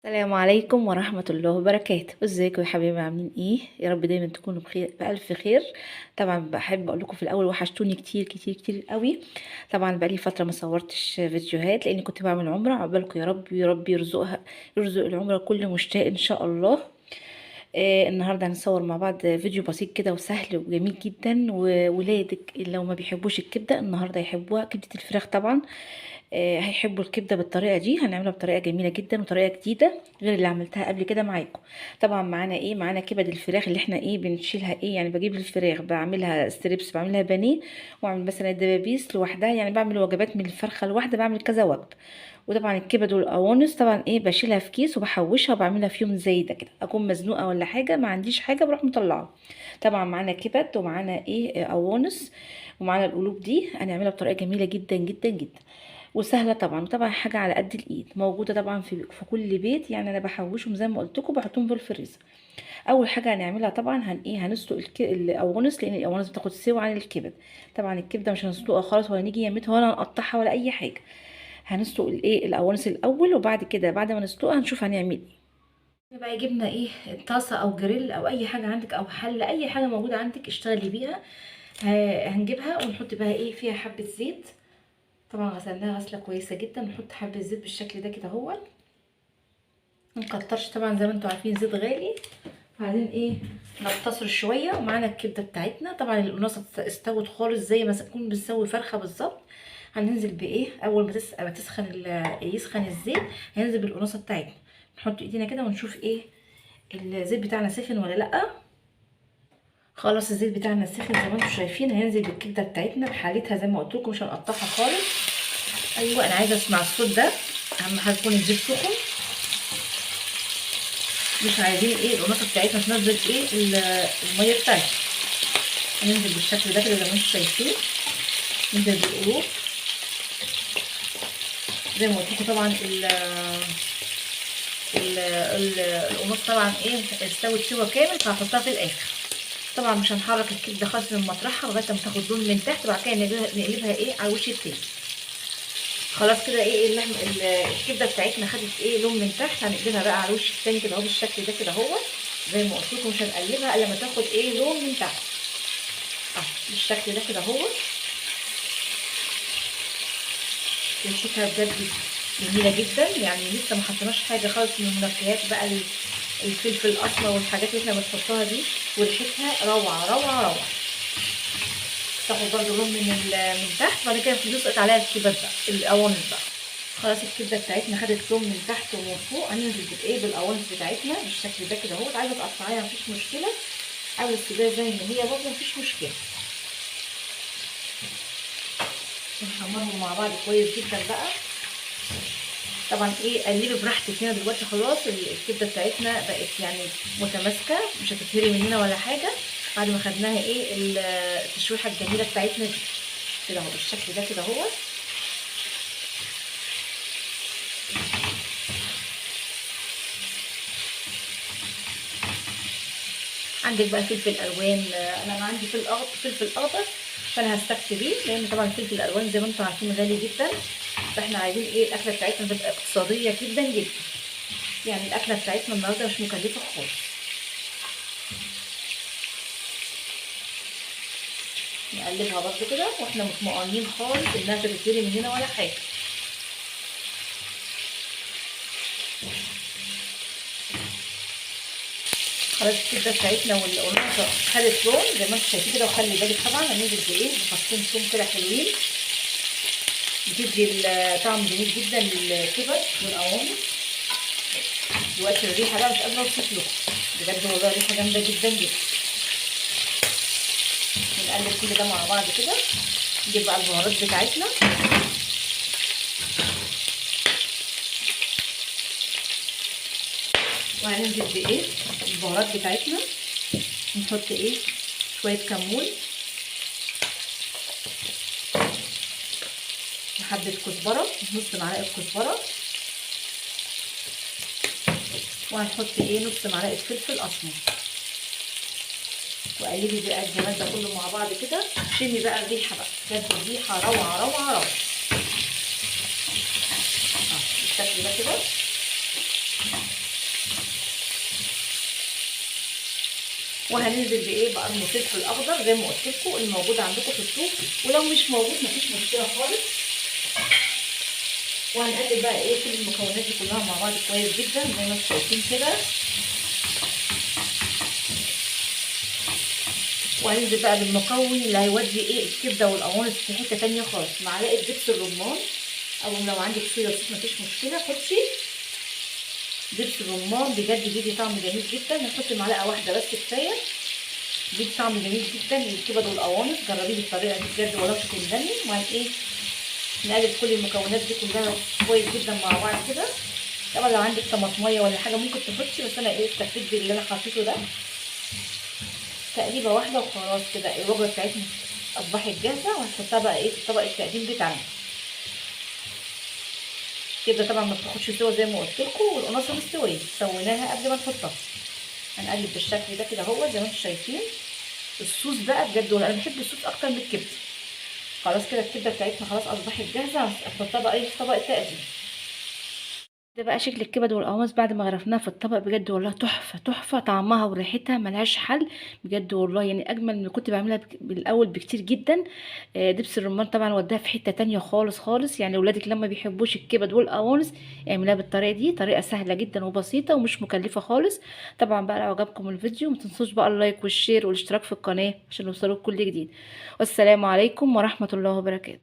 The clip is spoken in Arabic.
السلام عليكم ورحمة الله وبركاته. ازيكم يا حبايبي؟ عاملين ايه؟ يا رب دايما تكونوا بخير بألف خير. طبعا بحب اقول لكم في الاول وحشتوني كتير كتير كتير قوي. طبعا بقالي فترة ما صورتش فيديوهات لاني كنت بعمل عمرة. عقبالكم يا رب، يا رب يرزقها، يرزق العمرة كل مشتاق ان شاء الله. النهارده هنصور مع بعض فيديو بسيط كده وسهل وجميل جدا، وولادك لو ما بيحبوش الكبده النهارده يحبوها، كبده الفراخ طبعا. هيحبوا الكبده بالطريقه دي. هنعملها بطريقه جميله جدا وطريقه جديده غير اللي عملتها قبل كده معاكم. طبعا معانا ايه؟ معانا كبد الفراخ اللي احنا ايه بنشيلها ايه، يعني بجيب الفراخ بعملها ستريبس، بعملها بانيه، واعمل مثلا الدبابيس لوحدها، يعني بعمل وجبات من الفرخه الواحده، بعمل كذا وجبه. وطبعا الكبد والقوانص طبعا ايه بشيلها في كيس وبحوشها وبعملها في يوم زي ده كده، اكون مزنوقه ولا حاجه ما عنديش حاجه بروح مطلعه. طبعا معانا كبد ومعانا ايه قوانص، ومعانا القلوب دي هنعملها بطريقه جميله جدا جدا جدا وسهله طبعا. وطبعا حاجه على قد الايد موجوده طبعا في كل بيت، يعني انا بحوشهم زي ما قلت لكم، بحطهم في الفريزر. اول حاجه هنعملها طبعا هنسلق القوانص، لان القوانص بتاخد سوا عن الكبد. طبعا الكبده مش هنسلقها خالص ولا نيجي يمتها ولا نقطعها ولا اي حاجه. هنسلق الايه القوانص الاول، وبعد كده بعد ما نسلقها هنشوف هنعمل ايه. بقى جبنا ايه؟ طاسه او جريل او اي حاجه عندك او حله، اي حاجه موجوده عندك اشتغلي بيها. هنجيبها ونحط بقى ايه فيها حبه زيت. طبعا غسلناها غسله كويسه جدا، نحط حبه زيت بالشكل ده كده اهو. مكترش طبعا زي ما انتم عارفين، زيت غالي. وبعدين ايه نبتصر شويه. ومعانا الكبده بتاعتنا طبعا القناصه استوت خالص زي ما تكون بنسوي فرخه بالظبط. هننزل بايه اول ما تسخن يسخن الزيت، هننزل بالقناصه بتاعتنا. نحط ايدينا كده ونشوف ايه الزيت بتاعنا سخن ولا لا. خلاص الزيت بتاعنا سخن زي ما انتم شايفين. هننزل بالكبده بتاعتنا بحالتها زي ما قلت لكم، مش هنقطعها خالص. ايوه انا عايزه اسمع الصوت ده. اهم حاجه يكون الزيت سخن، مش عايزين ايه القناصه بتاعتنا تنزل ايه الميه بتاعتها. هننزل بالشكل ده كده زي ما انتم شايفين. ننزل بالقلوب زي ما قلت لكم. طبعا القناص طبعا ايه استوت سوا كامل، فهحطها في الاخر. طبعا مش هنحرك الكبده خالص من مطرحها لغايه ما تاخد لون من تحت، وبعد كده نقلبها ايه على وش التاني. خلاص كده ايه اللحم الكبده بتاعتنا خدت ايه لون من تحت، هنقلبها بقى على الوش التاني كده اهو بالشكل ده كده اهو. زي ما قلت لكم مش هنقلبها الا لما تاخد ايه لون من تحت بالشكل ده كده اهو. ريحتها بجد جميله جدا، يعني لسه ما حطيناش حاجه خالص من المنكهات بقى، الفلفل الاسمر والحاجات اللي احنا بنحطها دي، وريحتها روعه روعه روعه. تاخد برده لون من تحت، بعد كده نسقط عليها الكبد بقى القوانص بقى. خلاص الكبده بتاعتنا خدت لون من تحت ومن فوق. هننزل بالايه بالقوانص بتاعتنا بالشكل ده كده اهو. عايزه تقطعيها مفيش مشكله، عايزه تسيبيها زي ما هي برده مفيش مشكله. نحمرهم مع بعض كويس جدا بقى. طبعا ايه قلبي براحتك هنا دلوقتي. خلاص الكبده بتاعتنا بقت يعني متماسكه، مش هتتهري مننا ولا حاجه بعد ما خدناها ايه التشويحه الجميله بتاعتنا دي كده اهو بالشكل ده كده اهو. عندك بقى فلفل الوان، انا عندي فلفل اخضر فانا هستكفي بيه، لان طبعا الفلفل الالوان زي ما انتم عارفين غالي جدا. فاحنا عايزين ايه الاكله بتاعتنا تبقى اقتصاديه جدا جدا، يعني الاكله بتاعتنا النهارده مش مكلفه خالص. نقلبها برده كده واحنا مطمئنين خالص انها تتهري من هنا ولا حاجه. خلاص الكبده بتاعتنا والقرنصه خدت لون زي ما انتم شايفين كده. وخلي بالك طبعا هننزل بايه بفصين ثوم كده حلوين، بتدي طعم جميل جدا للكبد والقوانص. دلوقتي الريحه بقى مش قادره اوصف لكم، بجد والله ريحه جامده جدا جدا. نقلب كل ده مع بعض كده. نجيب بقى البهارات بتاعتنا. وهننزل بايه البهارات بتاعتنا. نحط ايه شويه كمون وحبه كزبره، نص معلقه كزبره. وهنحط ايه نص معلقه فلفل اسمر. وقلبي بقى الجمال ده كله مع بعض كده. شمي بقى الريحه بقى، بجد الريحه روعه روعه روعه. بالشكل ده كده. وهننزل بايه بقرن فلفل اخضر زي ما قلت لكم الموجود عندكم في السوق، ولو مش موجود مفيش مشكله خالص. وهنقلب بقى ايه كل المكونات دي كلها مع بعض كويس جدا زي ما انتم شايفين كده. وهننزل بقى بالمكون اللي هيودي ايه الكبده والقوانص في حته تانيه خالص. معلقه دبس الرمان، او لو عندك صويا صوص مفيش مشكله حطي دبس الرمان، بجد بيدي طعم جميل جدا. نحط معلقه واحده بس كفايه، بيدي طعم جميل جدا للكبد والقوانص. جربيه بالطريقه دي بجد ولا تندمي. وهن ايه نقلب كل المكونات دي كلها كويس جدا مع بعض كده. طبعا لو عندك طماطميه ولا حاجه ممكن تحطي، بس انا ايه استفدت باللي انا حطيته ده. تقليبه واحده وخلاص كده الوجبه بتاعتنا اصبحت جاهزه. وهنحطها بقى ايه في طبق التقديم بتاعنا كده. طبعا ما بتاخدش سوا زي ما قلت لكم، والقناصه مستويه سويناها قبل ما نحطها. هنقلب بالشكل ده كده اهو زي ما انتم شايفين. الصوص بقى بجد انا بحب الصوص اكتر من الكبده. خلاص كده الكبده بتاعتنا خلاص اصبحت جاهزه. هنحطها بقى ايه في طبق التقديم. ده بقى شكل الكبد والقوانص بعد ما غرفناها في الطبق. بجد والله تحفه تحفه، طعمها وريحتها ملهاش حل. بجد والله يعني اجمل من اللي كنت بعملها بالاول بكتير جدا. دبس الرمان طبعا وداها في حته تانية خالص خالص. يعني ولادك لما بيحبوش الكبد والقوانص اعملها بالطريقه دي، طريقه سهله جدا وبسيطه ومش مكلفه خالص. طبعا بقى لو عجبكم الفيديو ما تنسوش بقى اللايك والشير والاشتراك في القناه عشان يوصلوا كل جديد. والسلام عليكم ورحمه الله وبركاته.